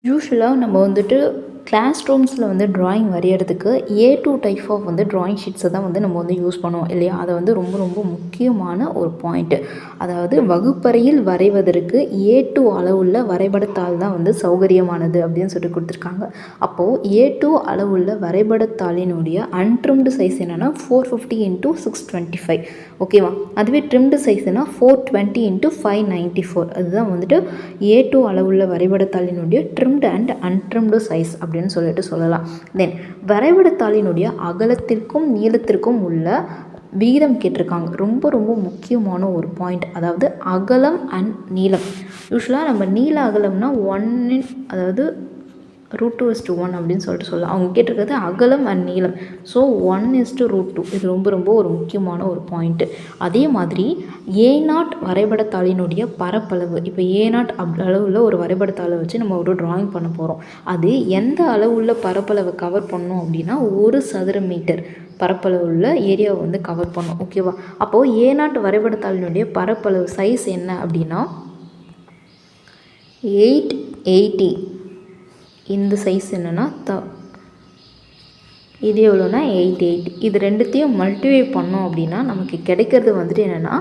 யூஷுவலாக நம்ம வந்துட்டு கிளாஸ் ரூம்ஸில் வந்து ட்ராயிங் வரைகிறதுக்கு A2 டைப் ஆஃப் வந்து ட்ராயிங் ஷீட்ஸை தான் வந்து நம்ம வந்து யூஸ் பண்ணுவோம் இல்லையா? அதை வந்து ரொம்ப ரொம்ப முக்கியமான ஒரு பாயிண்ட்டு. அதாவது வகுப்பறையில் வரைவதற்கு A2 அளவுள்ள வரைபடத்தாள் தான் வந்து சௌகரியமானது அப்படின்னு சொல்லி கொடுத்துருக்காங்க. அப்போது A2 அளவுள்ள வரைபடத்தாளினுடைய அன்ட்ரிம்டு சைஸ் என்னென்னா 450 × 625. ஓகேவா? அதுவே ட்ரிம்டு சைஸ்னா 420 × 594. அதுதான் வந்துட்டு A2 அளவுள்ள வரைபடத்தாளினுடைய ட்ரிம்டு அண்ட் அன்ட்ரிம்டு சைஸ் அப்படின்னு சொல்லிட்டு சொல்லலாம். தென் வரைபடத்தாளினுடைய அகலத்திற்கும் நீளத்திற்கும் உள்ள விகிதம் கேட்டிருக்காங்க. ரொம்ப ரொம்ப முக்கியமான ஒரு பாயிண்ட். அதாவது அகலம் அண்ட் நீளம். யூஸ்வலாக நம்ம நீள அகலம்னா அதாவது √2:1 அப்படின்னு சொல்லிட்டு சொல்லலாம். அவங்க கேட்டிருக்கிறது அகலம் அண்ட் நீளம். ஸோ 1:√2. இது ரொம்ப ரொம்ப ஒரு முக்கியமான ஒரு பாயிண்ட்டு. அதே மாதிரி A0 வரைபடத்தாளினுடைய பரப்பளவு. இப்போ A0 அளவுள்ள ஒரு வரைபடத்தாளை வச்சு நம்ம ஒரு ட்ராயிங் பண்ண போகிறோம். அது எந்த அளவுள்ள பரப்பளவை கவர் பண்ணணும் அப்படின்னா 1 சதுர மீட்டர் பரப்பளவு உள்ள ஏரியாவை வந்து கவர் பண்ணும். ஓகேவா? அப்போது A0 வரைபடத்தாளினுடைய பரப்பளவு சைஸ் என்ன அப்படின்னா 880. இந்த சைஸ் என்னென்னா இது எவ்வளோனா 880. இது ரெண்டுத்தையும் மல்டிப்ளை பண்ணோம் அப்படின்னா நமக்கு கிடைக்கிறது வந்துட்டு என்னென்னா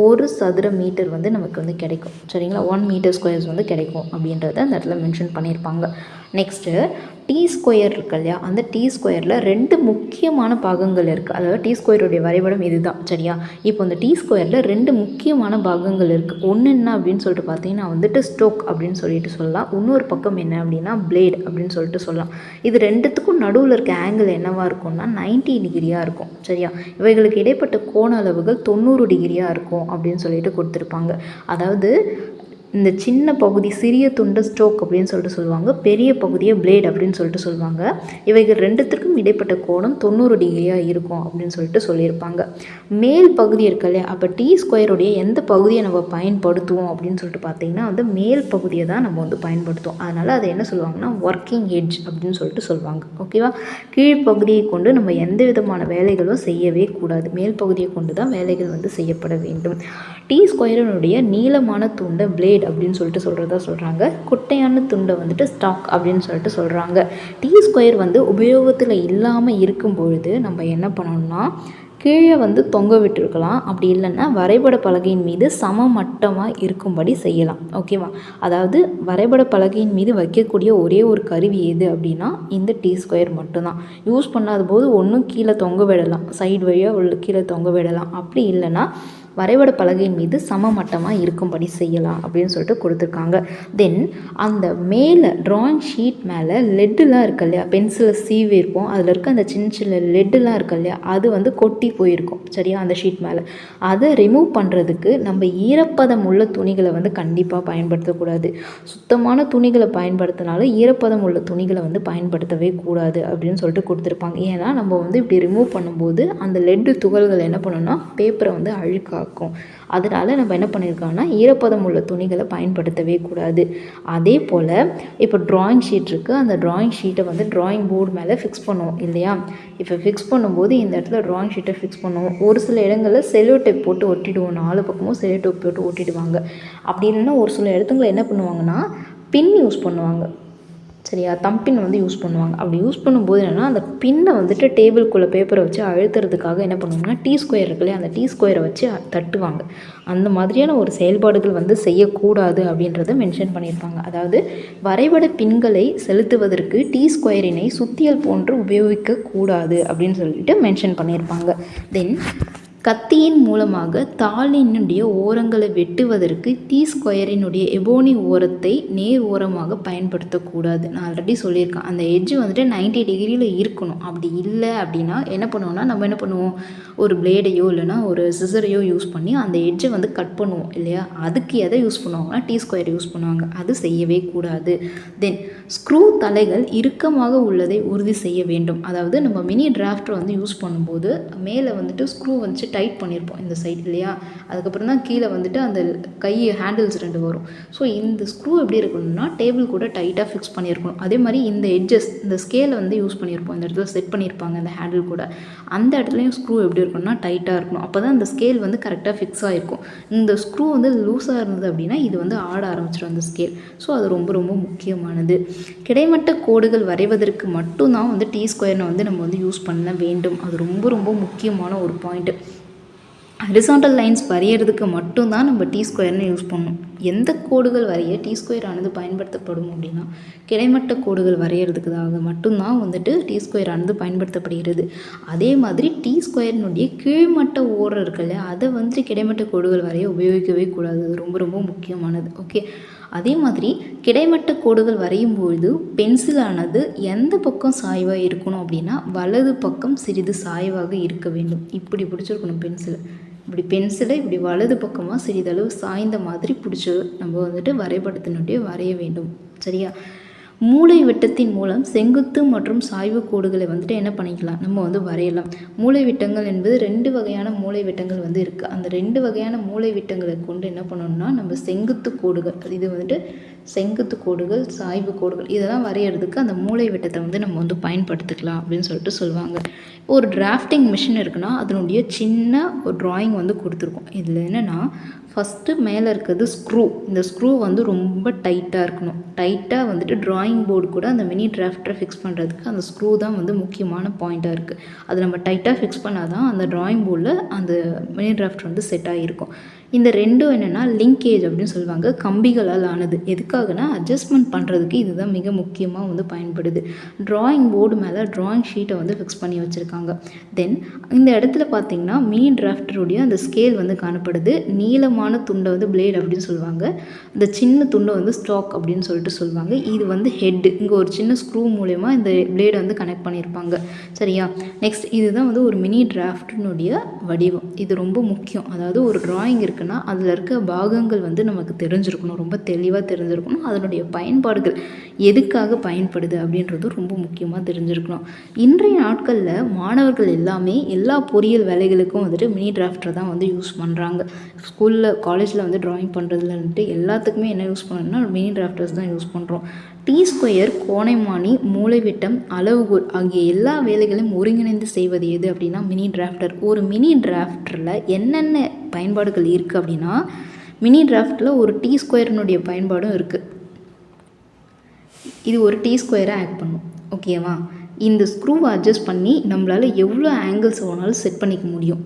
1 சதுர மீட்டர் வந்து நமக்கு வந்து கிடைக்கும். சரிங்களா? 1 மீட்டர் ஸ்கொயர்ஸ் வந்து கிடைக்கும் அப்படின்றத அந்த இடத்துல மென்ஷன் பண்ணியிருப்பாங்க. நெக்ஸ்ட்டு T² இருக்கு இல்லையா? அந்த T² 2 முக்கியமான பாகங்கள் இருக்குது. அதாவது T² வரைபடம் இது தான். சரியா? இப்போ இந்த T² 2 முக்கியமான பாகங்கள் இருக்குது. ஒன்று என்ன அப்படின்னு சொல்லிட்டு பார்த்தீங்கன்னா வந்துட்டு ஸ்டோக் அப்படின்னு சொல்லிட்டு சொல்லலாம். இன்னொரு பக்கம் என்ன அப்படின்னா பிளேட் அப்படின்னு சொல்லிட்டு சொல்லலாம். இது ரெண்டுத்துக்கும் நடுவில் இருக்க ஆங்கிள் என்னவாக இருக்கும்னா 90 டிகிரியாக இருக்கும். சரியா? இவைகளுக்கு இடைப்பட்ட கோண அளவுகள் 90 டிகிரியாக இருக்கும் அப்படின்னு சொல்லிட்டு கொடுத்துருப்பாங்க. அதாவது இந்த சின்ன பகுதி சிறிய துண்டு ஸ்டோக் அப்படின்னு சொல்லிட்டு சொல்லுவாங்க. பெரிய பகுதியை பிளேட் அப்படின்னு சொல்லிட்டு சொல்லுவாங்க. இவைகள் ரெண்டுத்திற்கும் இடைப்பட்ட கோணம் 90 டிகிரியாக இருக்கும் அப்படின்னு சொல்லிட்டு சொல்லியிருப்பாங்க. மேல் பகுதி இருக்கு இல்லையா? அப்போ T² எந்த பகுதியை நம்ம பயன்படுத்துவோம் அப்படின்னு சொல்லிட்டு பார்த்தீங்கன்னா வந்து மேல் பகுதியை தான் நம்ம வந்து பயன்படுத்துவோம். அதனால் அதை என்ன சொல்லுவாங்கன்னா ஒர்க்கிங் எட்ஜ் அப்படின்னு சொல்லிட்டு சொல்லுவாங்க. ஓகேவா? கீழ்ப்பகுதியை கொண்டு நம்ம எந்த விதமான வேலைகளும் செய்யவே கூடாது. மேல் பகுதியை கொண்டு தான் வேலைகள் வந்து செய்யப்பட வேண்டும். T² நீளமான துண்டை பிளேட் அப்படின்னு சொல்லிட்டு சொல்கிறாங்க. குட்டையான துண்டை வந்துட்டு ஸ்டாக் அப்படின்னு சொல்லிட்டு சொல்கிறாங்க. T² வந்து உபயோகத்தில் இல்லாமல் இருக்கும் பொழுது நம்ம என்ன பண்ணணும்னா கீழே வந்து தொங்க விட்டுருக்கலாம். அப்படி இல்லைன்னா வரைபட பலகையின் மீது சமமட்டமாக இருக்கும்படி செய்யலாம். ஓகேவா? அதாவது வரைபட பலகையின் மீது வைக்கக்கூடிய ஒரே ஒரு கருவி எது அப்படின்னா இந்த T² மட்டும்தான். யூஸ் பண்ணாத போது ஒன்றும் கீழே தொங்க விடலாம், சைடு வழியாக உள்ள கீழே தொங்க விடலாம். அப்படி இல்லைன்னா வரைபட பலகையின் மீது சமமட்டமாக இருக்கும்படி செய்யலாம் அப்படின்னு சொல்லிட்டு கொடுத்துருக்காங்க. தென் அந்த மேலே ட்ராயிங் ஷீட் மேலே லெட்டுலாம் இருக்கு இல்லையா? பென்சிலை சீவி இருப்போம். அதில் இருக்க அந்த சின்ன சின்ன லெட்டுலாம் இருக்கு இல்லையா? அது வந்து கொட்டி போயிருக்கும். சரியா? அந்த ஷீட் மேலே அதை ரிமூவ் பண்ணுறதுக்கு நம்ம ஈரப்பதம் உள்ள துணிகளை வந்து கண்டிப்பாக பயன்படுத்தக்கூடாது. சுத்தமான துணிகளை பயன்படுத்தினாலும் ஈரப்பதம் உள்ள துணிகளை வந்து பயன்படுத்தவே கூடாது அப்படின்னு சொல்லிட்டு கொடுத்துருப்பாங்க. ஏன்னா நம்ம வந்து இப்படி ரிமூவ் பண்ணும்போது அந்த லெட்டு துகள்கள் என்ன பண்ணணும்னா பேப்பரை வந்து அழுக்காக்கும். அதனால் நம்ம என்ன பண்ணியிருக்கோம்னா ஈரப்பதம் உள்ள துணிகளை பயன்படுத்தவே கூடாது. அதே போல் இப்போ ட்ராயிங் ஷீட் இருக்குது. அந்த ட்ராயிங் ஷீட்டை வந்து ட்ராயிங் போர்டு மேலே ஃபிக்ஸ் பண்ணுவோம் இல்லையா? இப்போ ஃபிக்ஸ் பண்ணும்போது இந்த இடத்துல ட்ராயிங் ஷீட்டை ஃபிக்ஸ் பண்ணுவோம். ஒரு சில இடங்களில் செல்லோ டேப் போட்டு ஒட்டிடுவோம். 4 பக்கமும் செல்லோ டேப் போட்டு ஒட்டிடுவாங்க. அப்படி இல்லைன்னா ஒரு சில இடத்துல என்ன பண்ணுவாங்கன்னா பின் யூஸ் பண்ணுவாங்க. சரியா? தம்பின் வந்து யூஸ் பண்ணுவாங்க. அப்படி யூஸ் பண்ணும்போது என்னென்னா அந்த பின்னை வந்துட்டு டேபிள்குள்ளே பேப்பரை வச்சு அழுத்துறதுக்காக என்ன பண்ணுவாங்கன்னா T² இருக்கு இல்லையா? அந்த T² வச்சு தட்டுவாங்க. அந்த மாதிரியான ஒரு செயல்பாடுகள் வந்து செய்யக்கூடாது அப்படின்றத மென்ஷன் பண்ணியிருப்பாங்க. அதாவது வரைபட பின்களை செலுத்துவதற்கு T² சுத்தியல் போன்று உபயோகிக்கக்கூடாது அப்படின்னு சொல்லிட்டு மென்ஷன் பண்ணியிருப்பாங்க. தென் கத்தியின் மூலமாக தாளினுடைய ஓரங்களை வெட்டுவதற்கு T² எபோனி ஓரத்தை நேர் ஓரமாக பயன்படுத்தக்கூடாது. நான் ஆல்ரெடி சொல்லியிருக்கேன். அந்த எட்ஜ் வந்துட்டு 90 டிகிரியில் இருக்கணும். அப்படி இல்லை அப்படின்னா என்ன பண்ணுவோம்னா நம்ம என்ன பண்ணுவோம், ஒரு பிளேடையோ இல்லைனா ஒரு சிசரையோ யூஸ் பண்ணி அந்த எட்ஜை வந்து கட் பண்ணுவோம் இல்லையா? அதுக்கு எதை யூஸ் பண்ணுவாங்கன்னா T² யூஸ் பண்ணுவாங்க. அது செய்யவே கூடாது. தென் ஸ்க்ரூ தலைகள் இறுக்கமாக உள்ளதை உறுதி செய்ய வேண்டும். அதாவது நம்ம மினி டிராஃப்டர் வந்து யூஸ் பண்ணும்போது மேலே வந்துட்டு ஸ்க்ரூ வந்துட்டு டைட் பண்ணியிருப்போம் இந்த சைடு இல்லையா. அதுக்கப்புறம் தான் கீழே வந்துட்டு அந்த கை ஹேண்டில்ஸ் 2 வரும். ஸோ இந்த ஸ்க்ரூ எப்படி இருக்கணும்னா டேபிள் கூட டைட்டாக ஃபிக்ஸ் பண்ணியிருக்கணும். அதே மாதிரி இந்த எட்ஜஸ் இந்த ஸ்கேலை வந்து யூஸ் பண்ணியிருப்போம், இந்த இடத்துல செட் பண்ணியிருப்பாங்க இந்த ஹேண்டில் கூட. அந்த இடத்துலையும் ஸ்க்ரூ எப்படி இருக்கணும்னா டைட்டாக இருக்கணும். அப்போ தான் அந்த ஸ்கேல் வந்து கரெக்டாக ஃபிக்ஸ் ஆகிருக்கும். இந்த ஸ்க்ரூ வந்து லூஸாக இருந்தது அப்படின்னா இது வந்து ஆட ஆரம்பிச்சிடும் அந்த ஸ்கேல். ஸோ அது ரொம்ப ரொம்ப முக்கியமானது. கிடைமட்ட கோடுகள் வரைவதற்கு மட்டும்தான் வந்து டி ஸ்கொயர்னை வந்து நம்ம வந்து யூஸ் பண்ண வேண்டும். அது ரொம்ப ரொம்ப முக்கியமான ஒரு பாயிண்ட்டு. ஹரிசாண்டல் லைன்ஸ் வரைகிறதுக்கு மட்டும்தான் நம்ம டி ஸ்கொயர்னு யூஸ் பண்ணணும். எந்த கோடுகள் வரைய டி ஸ்கொயர் ஆனது பயன்படுத்தப்படும் அப்படின்னா கிடைமட்ட கோடுகள் வரைகிறதுக்காக மட்டும்தான் வந்துட்டு டி ஸ்கொயர் ஆனது பயன்படுத்தப்படுகிறது. அதே மாதிரி டி ஸ்கொயர்னுடைய கீழ்மட்ட ஓரம் இருக்கு இல்லையா, அதை வந்து கிடைமட்ட கோடுகள் வரைய உபயோகிக்கவே கூடாது. அது ரொம்ப ரொம்ப முக்கியமானது. ஓகே, அதே மாதிரி கிடைமட்ட கோடுகள் வரையும் பொழுது பென்சிலானது எந்த பக்கம் சாய்வாக இருக்கணும் அப்படின்னா வலது பக்கம் சிறிது சாய்வாக இருக்க வேண்டும். இப்படி பிடிச்சிருக்கணும் பென்சிலை. இப்படி பென்சிலை இப்படி வலது பக்கமாக சிறிதளவு சாய்ந்த மாதிரி பிடிச்சி நம்ம வந்துட்டு வரைபடத்தினுடைய வரைய வேண்டும். சரியா. மூளை விட்டத்தின் மூலம் செங்குத்து மற்றும் சாய்வு கோடுகளை வந்துட்டு என்ன பண்ணிக்கலாம், நம்ம வந்து வரையலாம். மூளை விட்டங்கள் என்பது 2 வகையான மூளை விட்டங்கள் வந்து இருக்குது. அந்த 2 வகையான மூளை விட்டங்களை கொண்டு என்ன பண்ணணும்னா நம்ம செங்குத்து கோடுகள், இது வந்துட்டு செங்குத்து கோடுகள், சாய்வு கோடுகள், இதெல்லாம் வரைகிறதுக்கு அந்த மூளை விட்டத்தை வந்து நம்ம வந்து பயன்படுத்திக்கலாம் அப்படின்னு சொல்லிட்டு சொல்லுவாங்க. ஒரு டிராஃப்டிங் மிஷின் இருக்குன்னா அதனுடைய சின்ன ஒரு ட்ராயிங் வந்து கொடுத்துருக்கோம். இதில் என்னென்னா ஃபஸ்ட்டு மேலே இருக்கிறது ஸ்க்ரூ. இந்த ஸ்க்ரூ வந்து ரொம்ப டைட்டாக இருக்கணும். டைட்டாக வந்துட்டு ட்ராயிங் போர்டு கூட அந்த மினி டிராஃப்டரை ஃபிக்ஸ் பண்ணுறதுக்கு அந்த ஸ்க்ரூ தான் வந்து முக்கியமான பாயிண்ட்டாக இருக்குது. அது நம்ம டைட்டாக ஃபிக்ஸ் பண்ணால் தான் அந்த ட்ராயிங் போர்டில் அந்த மினி டிராஃப்டர் வந்து செட் ஆகிருக்கும். இந்த ரெண்டும் என்னென்னா லிங்கேஜ் அப்படின்னு சொல்லுவாங்க, கம்பிகளால் ஆனது. எதுக்காகனா அட்ஜஸ்ட்மெண்ட் பண்ணுறதுக்கு இதுதான் மிக முக்கியமாக வந்து பயன்படுது. ட்ராயிங் போர்டு மேலே ட்ராயிங் ஷீட்டை வந்து ஃபிக்ஸ் பண்ணி வச்சுருக்காங்க. தென் இந்த இடத்துல பார்த்திங்கன்னா மினி டிராஃப்டருடைய அந்த ஸ்கேல் வந்து காணப்படுது. நீளமான துண்டை வந்து பிளேட் அப்படின்னு சொல்லுவாங்க, இந்த சின்ன துண்டை வந்து ஸ்டாக் அப்படின்னு சொல்லிட்டு சொல்லுவாங்க. இது வந்து ஹெட்டு. இங்கே ஒரு சின்ன ஸ்க்ரூ மூலயமா இந்த பிளேடை வந்து கனெக்ட் பண்ணியிருப்பாங்க. சரியா. நெக்ஸ்ட் இதுதான் வந்து ஒரு மினி டிராஃப்டினுடைய வடிவம். இது ரொம்ப முக்கியம். அதாவது ஒரு ட்ராயிங் இருக்குன்னா அதில் இருக்க பாகங்கள் வந்து நமக்கு தெரிஞ்சிருக்கணும், ரொம்ப தெளிவாக தெரிஞ்சிருக்கணும். அதனுடைய பயன்பாடுகள் எதுக்காக பயன்படுது அப்படின்றது ரொம்ப முக்கியமாக தெரிஞ்சிருக்கணும். இன்றைய நாட்களில் மாணவர்கள் எல்லாமே எல்லா பொறியியல் வேலைகளுக்கும் வந்துட்டு மினி டிராஃப்டர் தான் வந்து யூஸ் பண்ணுறாங்க. ஸ்கூலில் காலேஜில் வந்து ட்ராயிங் பண்ணுறதுல வந்துட்டு எல்லாத்துக்குமே என்ன யூஸ் பண்ணணும்னா மினி டிராஃப்டர்ஸ் தான் யூஸ் பண்ணுறோம். டி ஸ்கொயர், கோணைமானி, மூலைவிட்டம், அளவுகோல் ஆகிய எல்லா வேலைகளையும் ஒருங்கிணைந்து செய்வது எது அப்படின்னா மினி டிராஃப்டர். ஒரு மினி டிராஃப்டரில் என்னென்ன பயன்பாடுகள் இருக்குது அப்படின்னா மினி டிராஃப்டில் ஒரு டி ஸ்கொயர்னுடைய பயன்பாடும் இருக்குது. இது ஒரு டி ஸ்கொயராக ஆக்ட் பண்ணும். ஓகேவா. இந்த ஸ்க்ரூவை அட்ஜஸ்ட் பண்ணி நம்மளால் எவ்வளோ ஆங்கிள்ஸ் வேணாலும் செட் பண்ணிக்க முடியும்.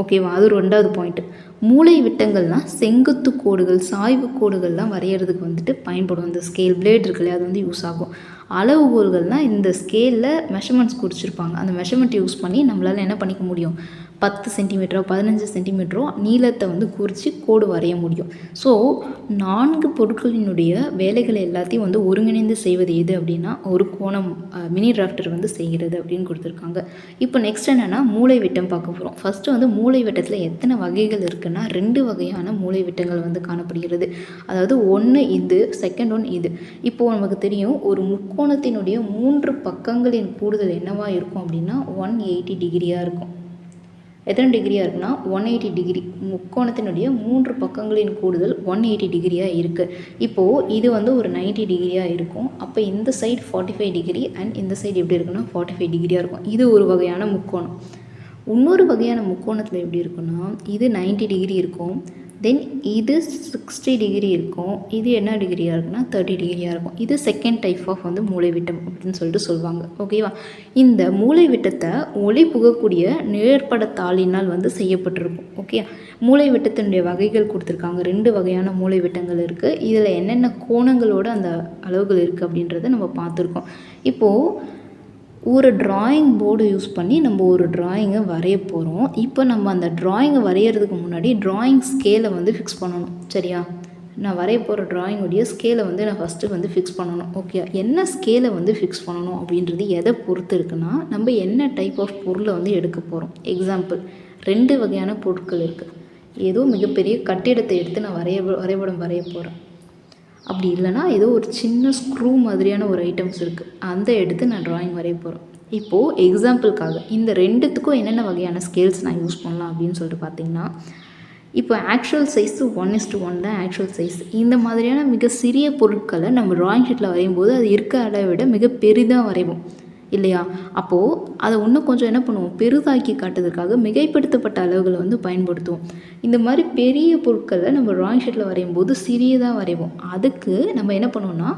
ஓகேவா. அது 2வது பாயிண்ட்டு. மூளை விட்டங்கள்லாம் செங்குத்து கோடுகள், சாய்வு கோடுகள்லாம் வரைகிறதுக்கு வந்துட்டு பயன்படும். இந்த ஸ்கேல் பிளேட் இருக்கு இல்லையா, அது வந்து யூஸ் ஆகும். அளவுகோல்கள்னால் இந்த ஸ்கேலில் மெஷர்மெண்ட்ஸ் குறிச்சிருப்பாங்க. அந்த மெஷர்மெண்ட் யூஸ் பண்ணி நம்மளால் என்ன பண்ணிக்க முடியும், 10 சென்டிமீட்டரோ 15 சென்டிமீட்டரோ நீளத்தை வந்து குறித்து கோடு வரைய முடியும். ஸோ 4 பொருட்களினுடைய வேலைகளை எல்லாத்தையும் வந்து ஒருங்கிணைந்து செய்வது எது அப்படின்னா ஒரு கோணம் மினி டிராஃப்டர் வந்து செய்கிறது அப்படின்னு கொடுத்துருக்காங்க. இப்போ நெக்ஸ்ட் என்னென்னா மூளை விட்டம் பார்க்க போகிறோம். ஃபஸ்ட்டு வந்து மூளை விட்டத்தில் எத்தனை வகைகள் இருக்குன்னா 2 வகையான மூளை விட்டங்கள் வந்து காணப்படுகிறது. அதாவது ஒன்று இது, செகண்ட் ஒன் இது. இப்போது நமக்கு தெரியும் ஒரு முக்கோணத்தினுடைய 3 பக்கங்களின் கூடுதல் என்னவாக இருக்கும் அப்படின்னா 180 டிகிரியாக இருக்கும். எத்தனை டிகிரியாக இருக்குன்னா 180 டிகிரி. முக்கோணத்தினுடைய 3 பக்கங்களின் கூடுதல் 180 டிகிரியாக இருக்குது. இப்போது இது வந்து ஒரு 90 டிகிரியாக இருக்கும். அப்போ இந்த சைடு 45 டிகிரி அண்ட் இந்த சைடு எப்படி இருக்குன்னா 45 டிகிரியாக இருக்கும். இது ஒரு வகையான முக்கோணம். இன்னொரு வகையான முக்கோணத்தில் எப்படி இருக்குன்னா இது 90 டிகிரி இருக்கும். தென் இது 60 டிகிரி இருக்கும். இது என்ன டிகிரியாக இருக்குன்னா 30 டிகிரியாக இருக்கும். இது செகண்ட் டைப் ஆஃப் வந்து மூளை விட்டம் அப்படின்னு சொல்லிட்டு சொல்லுவாங்க. ஓகேவா. இந்த மூளை விட்டத்தை ஒளி புகக்கூடிய நிழற்பட தாளினால் வந்து செய்யப்பட்டிருக்கும். ஓகே. மூளை விட்டத்தினுடைய வகைகள் கொடுத்துருக்காங்க. 2 வகையான மூளை விட்டங்கள் இருக்குது. இதில் என்னென்ன கோணங்களோட அந்த அளவுகள் இருக்குது அப்படின்றத நம்ம பார்த்துருக்கோம். இப்போது ஒரு ட்ராயிங் போர்டு யூஸ் பண்ணி நம்ம ஒரு ட்ராயிங்கை வரைய போகிறோம். இப்போ நம்ம அந்த ட்ராயிங்கை வரைகிறதுக்கு முன்னாடி ட்ராயிங் ஸ்கேலை வந்து ஃபிக்ஸ் பண்ணணும். சரியா. நான் வரைய போகிற ட்ராயிங்குடைய ஸ்கேலை வந்து நான் ஃபஸ்ட்டு வந்து ஃபிக்ஸ் பண்ணணும். ஓகே. என்ன ஸ்கேலை வந்து ஃபிக்ஸ் பண்ணணும் அப்படின்றது எதை பொறுத்து இருக்குன்னா நம்ம என்ன டைப் ஆஃப் பொருளை வந்து எடுக்க போகிறோம். எக்ஸாம்பிள் 2 வகையான பொருட்கள் இருக்குது. ஏதோ மிகப்பெரிய கட்டிடத்தை எடுத்து நான் வரைபடம் வரைய போகிறேன். அப்படி இல்லைனா ஏதோ ஒரு சின்ன ஸ்க்ரூ மாதிரியான ஒரு ஐட்டம்ஸ் இருக்குது, அந்த எடுத்து நான் ட்ராயிங் வரைய போகிறேன். இப்போது எக்ஸாம்பிளுக்காக இந்த ரெண்டுத்துக்கும் என்னென்ன வகையான ஸ்கேல்ஸ் நான் யூஸ் பண்ணலாம் அப்படின்னு சொல்லிட்டு பார்த்தீங்கன்னா, இப்போ ஆக்சுவல் சைஸு 1:1 தான் ஆக்சுவல் சைஸ். இந்த மாதிரியான மிக சிறிய பொருட்களை நம்ம ட்ராயிங் ஷீட்டில் வரையும்போது அது இருக்க அளவை விட மிக பெரிதாக வரைவோம் இல்லையா? அப்போது அதை இன்னும் கொஞ்சம் என்ன பண்ணுவோம், பெரிதாக்கி காட்டுறதுக்காக மிகைப்படுத்தப்பட்ட அளவுகளை வந்து பயன்படுத்துவோம். இந்த மாதிரி பெரிய பொருட்களை நம்ம ட்ராயிங் ஷீட்டில் வரையும் போது சிறியதாக வரைவோம். அதுக்கு நம்ம என்ன பண்ணுவோம்னா,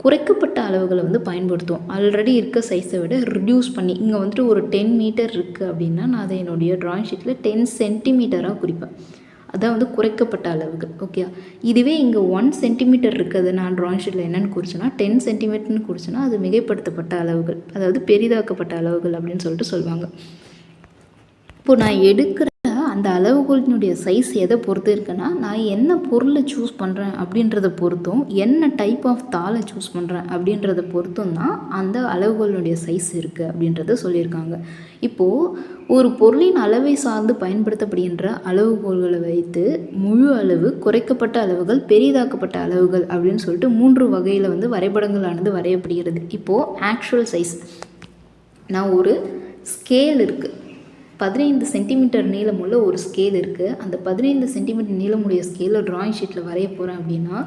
குறைக்கப்பட்ட அளவுகளை வந்து பயன்படுத்துவோம். ஆல்ரெடி இருக்க சைஸை விட ரிடியூஸ் பண்ணி, இங்கே வந்துட்டு ஒரு 10 மீட்டர் இருக்குது அப்படின்னா நான் அதை என்னுடைய ட்ராயிங் ஷீட்டில் 10 சென்டிமீட்டராக குறிப்பேன். அதான் வந்து குறைக்கப்பட்ட அளவுகள். ஓகே, இதுவே இங்கே 1 சென்டிமீட்டர் இருக்கிறது நான் ட்ராயிங் ஷீட்டில் என்னென்னு குறிச்சேன்னா 10 சென்டிமீட்டர்னு குறிச்சேன்னா அது மிகைப்படுத்தப்பட்ட அளவுகள், அதாவது பெரிதாக்கப்பட்ட அளவுகள் அப்படின்னு சொல்லிட்டு சொல்லுவாங்க. இப்போது நான் எடுக்கிற அந்த அளவுகளினுடைய சைஸ் எதை பொறுத்து இருக்குன்னா, நான் என்ன பொருளை சூஸ் பண்ணுறேன் அப்படின்றத பொறுத்தும், என்ன டைப் ஆஃப் தாளை சூஸ் பண்ணுறேன் அப்படின்றத பொறுத்தும் தான் அந்த அளவுகளினுடைய சைஸ் இருக்குது அப்படின்றத சொல்லியிருக்காங்க. இப்போது ஒரு பொருளின் அளவை சார்ந்து பயன்படுத்தப்படுகின்ற அளவுகோல்களை வைத்து முழு அளவு, குறைக்கப்பட்ட அளவுகள், பெரிதாக்கப்பட்ட அளவுகள் அப்படின்னு சொல்லிட்டு 3 வகையில் வந்து வரைபடங்களானது வரையப்படுகிறது. இப்போது ஆக்சுவல் சைஸ், நான் ஒரு ஸ்கேல் இருக்குது, 15 சென்டிமீட்டர் நீளமுள்ள ஒரு ஸ்கேல் இருக்குது. அந்த 15 சென்டிமீட்டர் நீளமுடைய ஸ்கேலை ட்ராயிங் ஷீட்டில் வரைய போகிறேன் அப்படின்னா,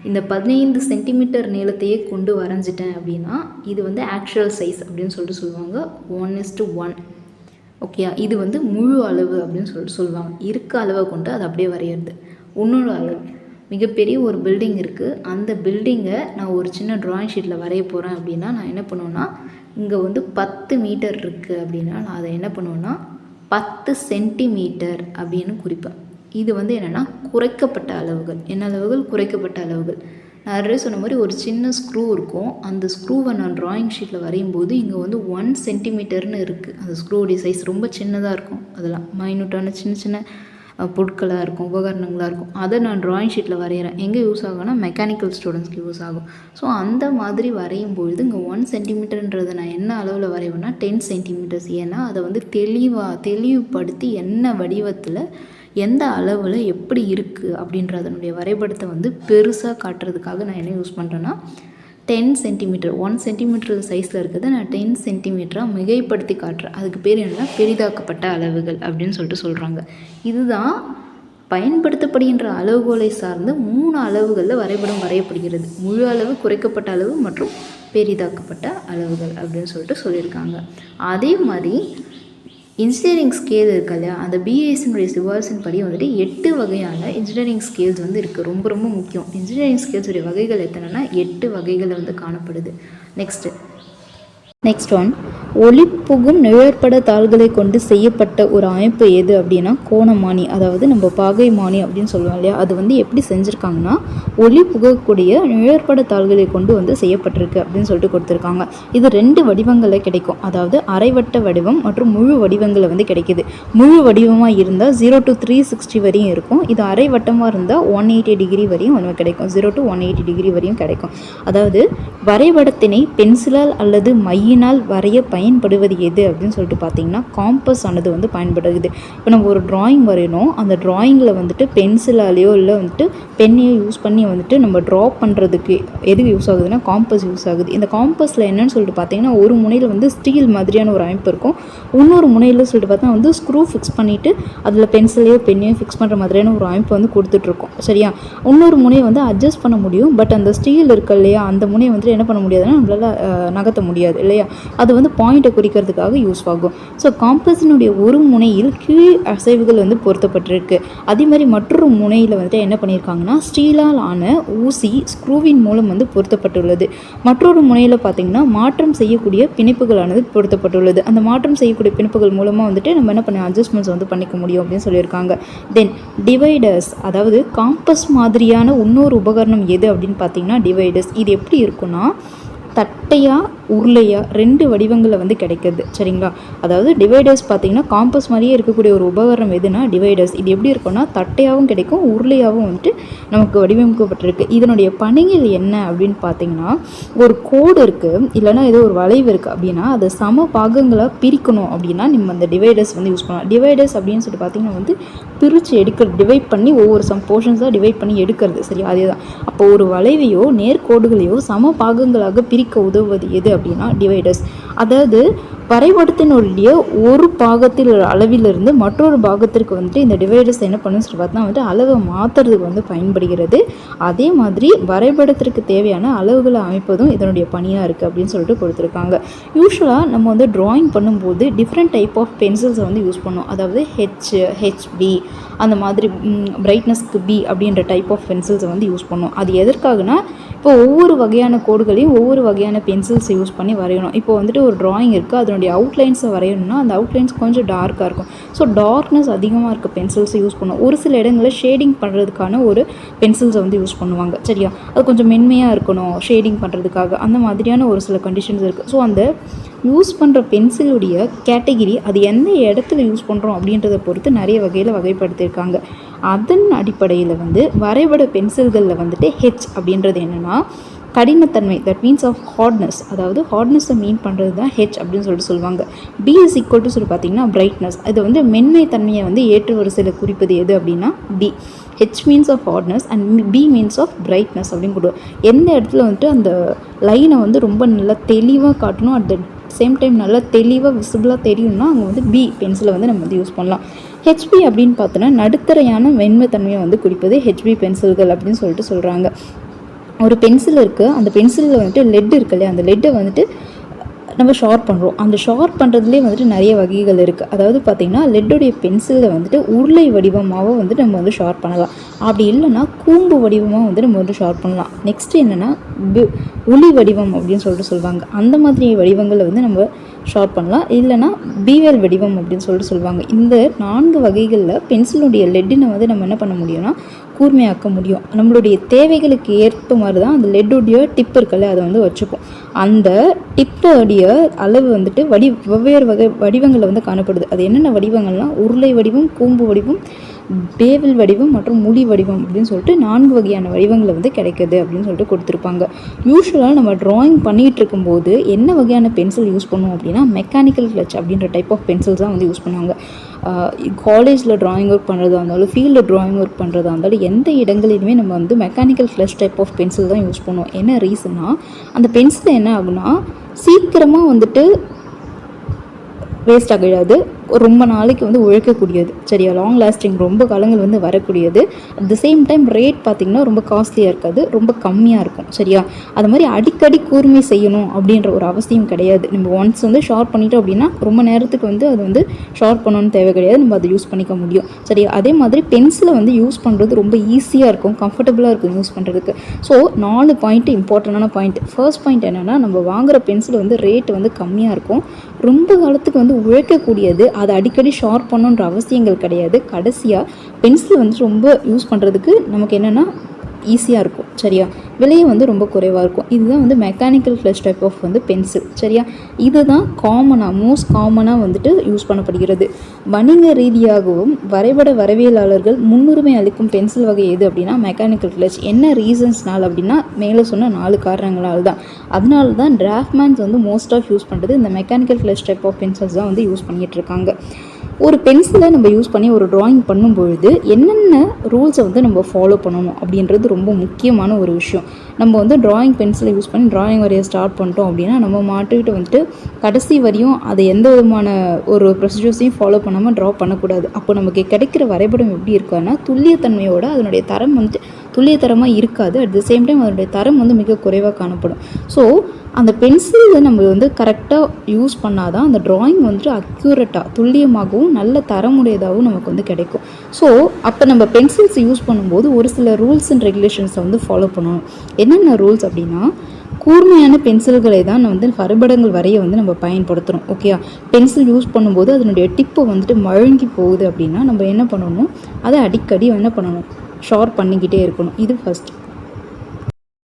இந்த 15 சென்டிமீட்டர் நீளத்தையே கொண்டு வரைஞ்சிட்டேன் அப்படின்னா இது வந்து ஆக்சுவல் சைஸ் அப்படின்னு சொல்லிட்டு சொல்லுவாங்க. 1:1. ஓகே, இது வந்து முழு அளவு அப்படின்னு சொல்லிட்டு சொல்லுவாங்க. இருக்க அளவை கொண்டு அது அப்படியே வரையிறது. இன்னொரு அளவு, மிகப்பெரிய ஒரு பில்டிங் இருக்குது, அந்த பில்டிங்கை நான் ஒரு சின்ன ட்ராயிங் ஷீட்டில் வரைய போகிறேன் அப்படின்னா நான் என்ன பண்ணுவேன்னா, இங்கே வந்து 10 மீட்டர் இருக்குது அப்படின்னா நான் அதை என்ன பண்ணுவேன்னா 10 சென்டிமீட்டர் அப்படின்னு குறிப்பேன். இது வந்து என்னென்னா குறைக்கப்பட்ட அளவுகள். என்ன அளவுகள்? குறைக்கப்பட்ட அளவுகள். நான் ஆல்ரெடி சொன்ன மாதிரி ஒரு சின்ன ஸ்க்ரூ இருக்கும், அந்த ஸ்க்ரூவை நான் ட்ராயிங் ஷீட்டில் வரையும் போது இங்கே வந்து 1 சென்டிமீட்டர்னு இருக்குது. அந்த ஸ்க்ரூவுடைய சைஸ் ரொம்ப சின்னதாக இருக்கும், அதெல்லாம் மைனூட்டான சின்ன சின்ன பொருட்களாக இருக்கும், உபகரணங்களாக இருக்கும். அதை நான் ட்ராயிங் ஷீட்டில் வரைகிறேன். எங்கே யூஸ் ஆகும்னா மெக்கானிக்கல் ஸ்டூடெண்ட்ஸ்க்கு யூஸ் ஆகும். ஸோ அந்த மாதிரி வரையும் பொழுது இங்கே 1 சென்டிமீட்டர்ன்றதை நான் என்ன அளவில் வரைவேன்னா 10 சென்டிமீட்டர்ஸ். ஏன்னா அதை வந்து தெளிவுபடுத்தி என்ன வடிவத்தில் எந்த அளவில் எப்படி இருக்குது அப்படின்ற அதனுடைய வரைபடத்தை வந்து பெருசாக காட்டுறதுக்காக நான் என்ன யூஸ் பண்ணுறேன்னா 10 சென்டிமீட்டர். 1 சென்டிமீட்டர் சைஸில் இருக்கிறத நான் 10 சென்டிமீட்டராக மிகைப்படுத்தி காட்டுறேன். அதுக்கு பேர் என்னென்னா பெரிதாக்கப்பட்ட அளவுகள் அப்படின்னு சொல்லிட்டு சொல்கிறாங்க. இதுதான் பயன்படுத்தப்படுகின்ற அளவுகோலை சார்ந்து 3 அளவுகளில் வரைபடம் வரையப்படுகிறது. முழு அளவு, குறைக்கப்பட்ட அளவு மற்றும் பெரிதாக்கப்பட்ட அளவுகள் அப்படின்னு சொல்லிட்டு சொல்லியிருக்காங்க. அதே மாதிரி இன்ஜினியரிங் ஸ்கேல் இருக்கு இல்லையா, அந்த பிஐஎஸ்னுடைய சிபாரிசின் படி வந்துட்டு 8 வகையான இன்ஜினியரிங் ஸ்கேல்ஸ் வந்து இருக்குது. ரொம்ப ரொம்ப முக்கியம். இன்ஜினியரிங் ஸ்கேல்ஸுடைய வகைகள் எத்தனைன்னா 8 வகைகள் வந்து காணப்படுது. நெக்ஸ்ட் ஒன், ஒளிப்புகும் நிழற்பட தாள்களை கொண்டு செய்யப்பட்ட ஒரு அமைப்பு எது அப்படின்னா கோணமானி, அதாவது நம்ம பாகைமானி அப்படின்னு சொல்லுவோம் இல்லையா. அது வந்து எப்படி செஞ்சுருக்காங்கன்னா ஒளி புகக்கூடிய நிழற்பட தாள்களை கொண்டு வந்து செய்யப்பட்டிருக்கு அப்படின்னு சொல்லிட்டு கொடுத்துருக்காங்க. இது 2 வடிவங்களில் கிடைக்கும், அதாவது அரைவட்ட வடிவம் மற்றும் முழு வடிவங்களில் வந்து கிடைக்கிது. முழு வடிவமாக இருந்தால் 0 to 360 வரையும் இருக்கும். இது அரைவட்டமாக இருந்தால் 180 டிகிரி வரையும் நமக்கு கிடைக்கும். 0 to 180 டிகிரி வரையும் கிடைக்கும். அதாவது வரைபடத்தினை பென்சிலால் அல்லது மையினால் வரைய பயன்படுவது எது அப்படின்னு சொல்லிட்டு பார்த்தீங்கன்னா காம்பஸ் ஆனது வந்து பயன்படுது. இப்போ நம்ம ஒரு டிராயிங் வரையணும், அந்த டிராயிங்கில் வந்துட்டு பென்சிலாலேயோ இல்லை வந்துட்டு பெண்ணையோ யூஸ் பண்ணி வந்துட்டு நம்ம ட்ரா பண்ணுறதுக்கு எதுக்கு யூஸ் ஆகுதுன்னா காம்பஸ் யூஸ் ஆகுது. இந்த காம்பஸில் என்னன்னு சொல்லிட்டு பார்த்தீங்கன்னா ஒரு முனையில் வந்து ஸ்டீல் மாதிரியான ஒரு அமைப்பு இருக்கும், இன்னொரு முனையில் சொல்லிட்டு பார்த்தா வந்து ஸ்க்ரூ ஃபிக்ஸ் பண்ணிவிட்டு அதில் பென்சிலையோ பெண்ணையோ ஃபிக்ஸ் பண்ணுற மாதிரியான ஒரு அமைப்பு வந்து கொடுத்துட்ருக்கோம். சரியா, இன்னொரு முனையை வந்து அட்ஜஸ்ட் பண்ண முடியும், பட் அந்த ஸ்டீல் இருக்கு இல்லையா, அந்த முனையை வந்துட்டு என்ன பண்ண முடியாதுன்னா நம்மளால் நகர்த்த முடியாது இல்லையா. அது வந்து பாயிண்ட்டை குறிக்கிறதுக்காக யூஸ் ஆகும். ஸோ காம்பஸினுடைய ஒரு முனையில் கீழ் அசைவுகள் வந்து பொருத்தப்பட்டிருக்கு. அதே மாதிரி மற்றொரு முனையில் வந்துட்டு என்ன பண்ணியிருக்காங்கன்னா ஸ்டீலால் ஆன ஊசி ஸ்க்ரூவின் மூலம் வந்து பொருத்தப்பட்டுள்ளது. மற்றொரு முனையில் பார்த்திங்கன்னா மாற்றம் செய்யக்கூடிய பிணைப்புகளானது பொருத்தப்பட்டுள்ளது. அந்த மாற்றம் செய்யக்கூடிய பிணைப்புகள் மூலமாக வந்துட்டு நம்ம என்ன பண்ண அட்ஜஸ்ட்மெண்ட்ஸ் வந்து பண்ணிக்க முடியும் அப்படின்னு சொல்லியிருக்காங்க. தென் டிவைடர்ஸ், அதாவது காம்பஸ் மாதிரியான இன்னொரு உபகரணம் எது அப்படின்னு பார்த்தீங்கன்னா டிவைடர்ஸ். இது எப்படி இருக்குன்னா தட்டையா உருளையா 2 வடிவங்களில் வந்து கிடைக்கிது. சரிங்களா, அதாவது டிவைடர்ஸ் பார்த்திங்கன்னா காம்பஸ் மாதிரியே இருக்கக்கூடிய ஒரு உபகரணம் எதுனா டிவைடர்ஸ். இது எப்படி இருக்குன்னா தட்டையாகவும் கிடைக்கும், உருளையாகவும் வந்துட்டு நமக்கு வடிவமைக்கப்பட்டிருக்கு. இதனுடைய பணிகள் என்ன அப்படின்னு பார்த்தீங்கன்னா ஒரு கோடு இருக்குது இல்லைனா ஏதோ ஒரு வளைவு இருக்குது அப்படின்னா அதை சம பாகங்களாக பிரிக்கணும் அப்படின்னா நம்ம அந்த டிவைடர்ஸ் வந்து யூஸ் பண்ணலாம். டிவைடர்ஸ் அப்படின்னு சொல்லிட்டு பார்த்திங்கன்னா வந்து பிரித்து எடுக்கிறது, டிவைட் பண்ணி ஒவ்வொரு போர்ஷன்ஸாக டிவைட் பண்ணி எடுக்கிறது. சரி, அதே தான். அப்போ ஒரு வளைவையோ நேர்கோடுகளையோ சம பாகங்களாக பிரிக்க உதவுவது எது அப்படின்னா டிவைடர்ஸ். அதாவது வரைபடத்தினுடைய ஒரு பாகத்தில் அளவிலிருந்து மற்றொரு பாகத்திற்கு வந்துட்டு இந்த டிவைடர்ஸ் என்ன பண்ணுன்னு சொல்லி பார்த்தா வந்துட்டு அளவை மாற்றுறதுக்கு வந்து பயன்படுகிறது. அதே மாதிரி வரைபடத்திற்கு தேவையான அளவுகளை அமைப்பதும் இதனுடைய பணியாக இருக்குது அப்படின்னு சொல்லிட்டு கொடுத்துருக்காங்க. யூஸ்வலாக நம்ம வந்து ட்ராயிங் பண்ணும்போது டிஃப்ரெண்ட் டைப் ஆஃப் பென்சில்ஸை வந்து யூஸ் பண்ணோம். அதாவது ஹெச்பி அந்த மாதிரி பிரைட்னஸ்க்கு பி அப்படின்ற டைப் ஆஃப் பென்சில்ஸை வந்து யூஸ் பண்ணோம். அது எதற்காகனா இப்போ ஒவ்வொரு வகையான கோடுகளையும் ஒவ்வொரு வகையான பென்சில்ஸை யூஸ் பண்ணி வரையணும். இப்போ வந்துட்டு ஒரு ட்ராயிங் இருக்குது, அதனுடைய அவுட்லைன்ஸை வரையணும்னா அந்த அவுட்லைன்ஸ் கொஞ்சம் டார்க்காக இருக்கும். ஸோ டார்க்னஸ் அதிகமாக இருக்க பென்சில்ஸை யூஸ் பண்ணுவோம். ஒரு சில இடங்களில் ஷேடிங் பண்ணுறதுக்கான ஒரு பென்சில்ஸை வந்து யூஸ் பண்ணுவாங்க. சரியா, அது கொஞ்சம் மென்மையாக இருக்கணும் ஷேடிங் பண்ணுறதுக்காக, அந்த மாதிரியான ஒரு சில கண்டிஷன்ஸ் இருக்குது. ஸோ அந்த யூஸ் பண்ணுற பென்சிலுடைய கேட்டகிரி அது எந்த இடத்துல யூஸ் பண்ணுறோம் அப்படின்றத பொறுத்து நிறைய வகையில் வகைப்படுத்தியிருக்காங்க. அதன் அடிப்படையில் வந்து வரைபட பென்சில்களில் வந்துட்டு ஹெச் அப்படின்றது என்னென்னா கடினத்தன்மை, தட் மீன்ஸ் ஆஃப் ஹார்ட்னஸ், அதாவது ஹார்ட்னஸை மீன் பண்ணுறது தான் ஹெச் அப்படின்னு சொல்லிட்டு சொல்லுவாங்க. பி இஸ் ஈக்குவல் டு சொல்லி பார்த்தீங்கன்னா பிரைட்னஸ், இது வந்து மென்மை தன்மையை வந்து ஏற்று வரிசையில் குறிப்பது எது அப்படின்னா B. H means of hardness and B means of brightness அப்படின்னு கொடுவோம். எந்த இடத்துல வந்துட்டு அந்த லைனை வந்து ரொம்ப நல்லா தெளிவாக காட்டணும், அட் த சேம் டைம் நல்லா தெளிவாக விசிபிளாக தெரியும்னா அங்கே வந்து பி பென்சிலை வந்து நம்ம வந்து யூஸ் பண்ணலாம். ஹெச்பி அப்படின்னு பார்த்தோன்னா நடுத்தரையான வெண்மை தன்மையை வந்து குறிப்பது ஹெச்பி பென்சில்கள் அப்படின்னு சொல்லிட்டு சொல்கிறாங்க. ஒரு பென்சில் இருக்குது, அந்த பென்சிலில் வந்துட்டு லெட் இருக்கு இல்லையா, அந்த லெட்டை வந்துட்டு நம்ம ஷார்ப் பண்ணுறோம். அந்த ஷார்ப் பண்ணுறதுலேயே வந்துட்டு நிறைய வகைகள் இருக்குது. அதாவது பார்த்திங்கன்னா லெட்டுடைய பென்சிலில் வந்துட்டு உருளை வடிவமாக வந்துட்டு நம்ம வந்து ஷார்ப் பண்ணலாம். அப்படி இல்லைன்னா கூம்பு வடிவமாக வந்து நம்ம வந்து ஷார்ப் பண்ணலாம். நெக்ஸ்ட்டு என்னென்னா உளி வடிவம் அப்படின்னு சொல்லிட்டு சொல்லுவாங்க. அந்த மாதிரி வடிவங்களை வந்து நம்ம ஷார்ப் பண்ணலாம். இல்லைனா பீவேல் வடிவம் அப்படின்னு சொல்லிட்டு சொல்லுவாங்க. இந்த 4 வகைகளில் பென்சிலுடைய லெட்டினை வந்து நம்ம என்ன பண்ண முடியும்னா கூர்மையாக்க முடியும். நம்மளுடைய தேவைகளுக்கு ஏற்ப மாதிரி தான் அந்த லெட்டுடைய டிப் இருக்குல்ல அதை வந்து வச்சுப்போம். அந்த டிப்போடைய அளவு வந்துட்டு வெவ்வேறு வகை வடிவங்களில் வந்து காணப்படுது. அது என்னென்ன வடிவங்கள்லாம் உருளை வடிவம், கூம்பு வடிவம், பேவல் வடிவம் மற்றும் முடி வடிவம் அப்படின்னு சொல்லிட்டு 4 வகையான வடிவங்களை வந்து கிடைக்குது அப்படின்னு சொல்லிட்டு கொடுத்துருப்பாங்க. யூஸ்வலாக நம்ம ட்ராயிங் பண்ணிகிட்டு இருக்கும்போது என்ன வகையான பென்சில் யூஸ் பண்ணுவோம் அப்படின்னா மெக்கானிக்கல் கிளச் அப்படின்ற டைப் ஆஃப் பென்சில்ஸ் தான் வந்து யூஸ் பண்ணுவாங்க. காலேஜில் ட்ராயிங் ஒர்க் பண்ணுறதா இருந்தாலும் ஃபீல்டில் ட்ராயிங் ஒர்க் பண்ணுறதா இருந்தாலும் எந்த இடங்களிலுமே நம்ம வந்து mechanical clutch type of pencil தான் யூஸ் பண்ணுவோம். என்ன ரீசன்னா அந்த பென்சில் என்ன ஆகுனா சீக்கிரமாக வந்துட்டு வேஸ்ட் ஆகிடாது, ரொம்ப நாளைக்கு வந்து உழைக்கக்கூடியது. சரியா, லாங் லாஸ்டிங், ரொம்ப காலங்கள் வந்து வரக்கூடியது. At the same time rate பார்த்திங்கன்னா ரொம்ப காஸ்ட்லியாக இருக்காது, ரொம்ப கம்மியாக இருக்கும். சரியா, அது மாதிரி அடிக்கடி கூர்மை செய்யணும் அப்படின்ற ஒரு அவசியம் கிடையாது. நம்ம ஒன்ஸ் வந்து ஷார்ப் பண்ணிட்டோம் அப்படின்னா ரொம்ப நேரத்துக்கு வந்து அது வந்து ஷார்ப் பண்ணணும்னு தேவை கிடையாது, நம்ம அதை யூஸ் பண்ணிக்க முடியும். சரியா, அதே மாதிரி பென்சிலை வந்து யூஸ் பண்ணுறது ரொம்ப ஈஸியாக இருக்கும், கம்ஃபர்டபுளாக இருக்கும் யூஸ் பண்ணுறதுக்கு. ஸோ 4 பாயிண்ட் இம்பார்ட்டண்டான பாயிண்ட். ஃபர்ஸ்ட் பாயிண்ட் என்னென்னா நம்ம வாங்குகிற பென்சில் வந்து ரேட் வந்து கம்மியாக இருக்கும், ரொம்ப காலத்துக்கு வந்து உழைக்கக்கூடியது, அதை அடிக்கடி ஷார்ப் பண்ணணுன்ற அவசியங்கள் கிடையாது. கடைசியாக பென்சில் வந்து ரொம்ப யூஸ் பண்ணுறதுக்கு நமக்கு என்னென்னா ஈஸியாக இருக்கும். சரியா, விலையும் வந்து ரொம்ப குறைவாக இருக்கும். இதுதான் வந்து மெக்கானிக்கல் கிளச் டைப் ஆஃப் வந்து பென்சில். சரியா, இதுதான் மோஸ்ட் காமனாக வந்துட்டு யூஸ் பண்ணப்படுகிறது. வணிக ரீதியாகவும் வரைபட வரவியலாளர்கள் முன்னுரிமை அளிக்கும் பென்சில் வகை எது அப்படின்னா மெக்கானிக்கல் கிளச். என்ன ரீசன்ஸ்னால் அப்படின்னா மேலே சொன்ன 4 காரணங்களால் தான். அதனால தான் டிராஃப்ட்மேன்ஸ் வந்து மோஸ்ட் ஆஃப் யூஸ் பண்ணுறது இந்த mechanical clutch type of pencils தான் வந்து யூஸ் பண்ணிகிட்டு இருக்காங்க. ஒரு பென்சிலை நம்ம யூஸ் பண்ணி ஒரு ட்ராயிங் பண்ணும்பொழுது என்னென்ன ரூல்ஸை வந்து நம்ம ஃபாலோ பண்ணணும் அப்படின்றது ரொம்ப முக்கியமான ஒரு விஷயம். நம்ம வந்து ட்ராயிங் பென்சிலை யூஸ் பண்ணி ட்ராயிங் வரைய ஸ்டார்ட் பண்ணிட்டோம் அப்படின்னா நம்ம மாட்டுக்கிட்டு வந்துட்டு கடைசி வரையும் அதை எந்த விதமான ஒரு ப்ரொசீஜர்ஸையும் ஃபாலோ பண்ணாமல் ட்ரா பண்ணக்கூடாது. அப்போ நமக்கு கிடைக்கிற வரைபடம் எப்படி இருக்குன்னா துல்லியத்தன்மையோட அதனுடைய தரம் வந்துட்டு துல்லியத்தரமாக இருக்காது. அட் த சேம் டைம் அதனுடைய தரம் வந்து மிக குறைவாக காணப்படும். ஸோ அந்த பென்சிலை நம்ம வந்து கரெக்டாக யூஸ் பண்ணால் தான் அந்த ட்ராயிங் வந்துட்டு அக்யூரேட்டாக துல்லியமாகவும் நல்ல தரமுடையதாகவும் நமக்கு வந்து கிடைக்கும். ஸோ அப்போ நம்ம பென்சில்ஸ் யூஸ் பண்ணும்போது ஒரு சில ரூல்ஸ் அண்ட் ரெகுலேஷன்ஸை வந்து ஃபாலோ பண்ணணும். என்னென்ன ரூல்ஸ் அப்படின்னா கூர்மையான பென்சில்களை தான் வந்து வரைபடங்கள் வரைய வந்து நம்ம பயன்படுத்துகிறோம். ஓகே, பென்சில் யூஸ் பண்ணும்போது அதனுடைய டிப்பு வந்துட்டு மழுங்கி போகுது அப்படின்னா நம்ம என்ன பண்ணணும், அதை அடிக்கடி என்ன பண்ணணும், ஷார்ப் பண்ணிக்கிட்டே இருக்கணும். இது ஃபஸ்ட்.